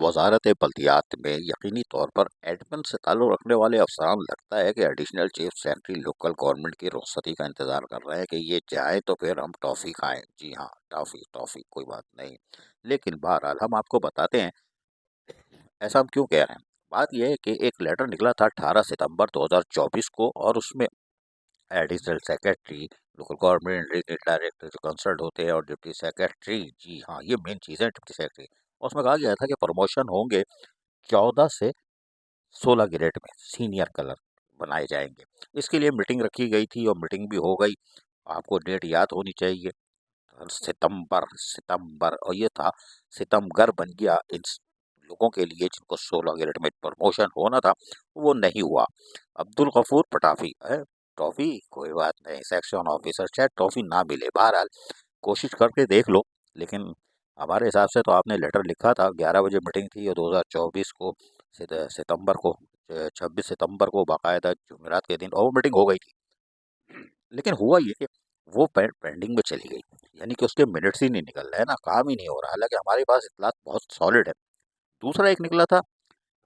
वजारत बल्दियात में यकीनी तौर पर एडमिन से ताल्लुक़ रखने वाले अफसरान लगता है कि additional chief secretary local government की रुखसती का इंतज़ार कर रहे हैं कि ये जाए तो फिर हम टॉफ़ी खाएं। जी हाँ, टॉफ़ी टॉफ़ी कोई बात नहीं। लेकिन बहरहाल हम आपको बताते हैं ऐसा हम क्यों कह रहे हैं। बात यह है कि एक लेटर निकला था 18 सितंबर 2024 को, और उसमें additional secretary local government regional director जो कंसर्न होते हैं और डिप्टी सेक्रेटरी, जी हाँ ये मेन चीज़ है डिप्टी सेक्रेटरी। उसमें कहा गया था कि प्रमोशन होंगे 14 से 16 ग्रेड में सीनियर कलर बनाए जाएंगे। इसके लिए मीटिंग रखी गई थी और मीटिंग भी हो गई। आपको डेट याद होनी चाहिए, सितंबर सितंबर, और ये था सितंबर बन गया इन लोगों के लिए जिनको 16 ग्रेड में प्रमोशन होना था, वो नहीं हुआ। अब्दुल गफूर पटाफी है टॉफी कोई बात नहीं, सेक्शन ऑफिसर शायद टॉफी ना मिले, बहरहाल कोशिश करके देख लो। लेकिन हमारे हिसाब से तो आपने लेटर लिखा था, 11 बजे मीटिंग थी और 2024 को सितंबर को 26 सितंबर को बाकायदा जुमेरात के दिन और वो मीटिंग हो गई थी। लेकिन हुआ ये कि वो पेंडिंग में चली गई, यानी कि उसके मिनट्स ही नहीं निकल रहे हैं ना, काम ही नहीं हो रहा, हालांकि हमारे पास इतलात बहुत सॉलिड है। दूसरा एक निकला था,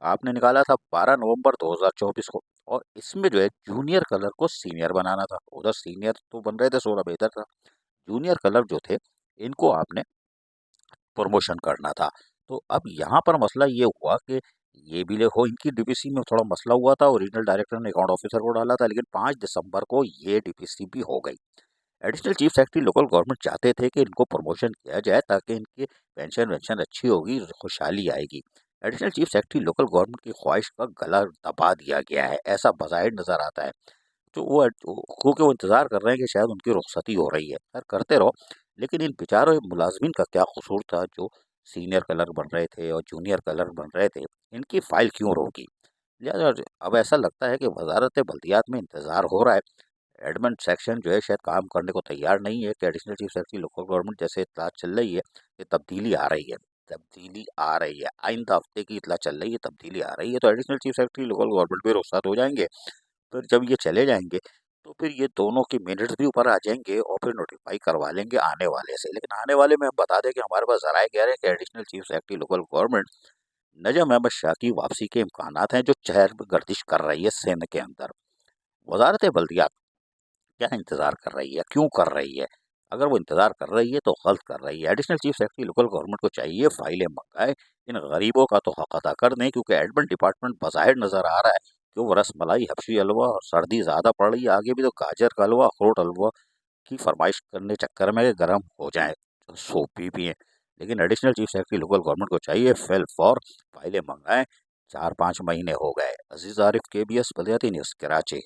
आपने निकाला था 12 नवंबर 2024 को, और इसमें जो है जूनियर कलर को सीनियर बनाना था। उधर सीनियर तो बन रहे थे 16, बेहतर था। जूनियर कलर जो थे इनको आपने प्रमोशन करना था। तो अब यहाँ पर मसला ये हुआ कि ये भी हो, इनकी डीपीसी में थोड़ा मसला हुआ था, ओरिजिनल डायरेक्टर ने अकाउंट ऑफिसर को डाला था, लेकिन 5 दिसंबर को ये डीपीसी भी हो गई। Additional chief secretary local government चाहते थे कि इनको प्रमोशन किया जाए ताकि इनकी पेंशन वेंशन अच्छी होगी, खुशहाली आएगी। Additional chief secretary local government की ख्वाहिश का गला दबा दिया गया है, ऐसा बज़ाहिर नज़र आता है। तो क्योंकि वो इंतज़ार कर रहे हैं कि शायद उनकी रुखसती हो रही है, खैर करते रहो। लेकिन इन बेचारों मुलाजमीन का क्या कसूर था जो सीनियर कलर बन रहे थे और जूनियर कलर बन रहे थे, इनकी फाइल क्यों रोकी। लिहाजा अब ऐसा लगता है कि वजारत बल्दियात में इंतज़ार हो रहा है, एडमिन सेक्शन जो है शायद काम करने को तैयार नहीं है कि additional chief secretary local government जैसे इतला चल रही है कि तब्दीली आ रही है, तब्दीली आ रही है, आइंदा हफ्ते की इतला चल रही है, तब्दीली आ रही है, तो additional chief secretary local government भी रुखसत हो जाएंगे। फिर जब ये चले जाएंगे तो फिर ये दोनों की मिनट्स भी ऊपर आ जाएंगे और फिर नोटिफाई करवा लेंगे आने वाले से। लेकिन आने वाले में हम बता दें कि हमारे पास जराए कह रहे हैं कि additional chief secretary local government Najam Ahmed Shah की वापसी के इम्कान हैं, जो शहर में गर्दिश कर रही है सिंध के अंदर। वजारत बल्दियात क्या इंतजार कर रही है, क्यों कर रही है? अगर वो इंतजार कर रही है तो गलत कर रही है। Additional chief secretary local government को चाहिए फाइलें मंगाए, इन गरीबों का तो हक अदा कर दें, क्योंकि एडमिन डिपार्टमेंट बज़ाहिर नजर आ रहा है कि वो रसमलाई, हबशी हलवा, और सर्दी ज़्यादा पड़ रही है, आगे भी तो गाजर का हलवा, अखरोट हलवा की फरमाइश करने चक्कर में गर्म हो जाए, तो सूप भी पिए। लेकिन additional chief secretary local government को चाहिए फिल फॉर फाइलें मंगाएं। 4-5 महीने हो गए। अजीज आरिफ, KBS बलियाती न्यूज़, कराची।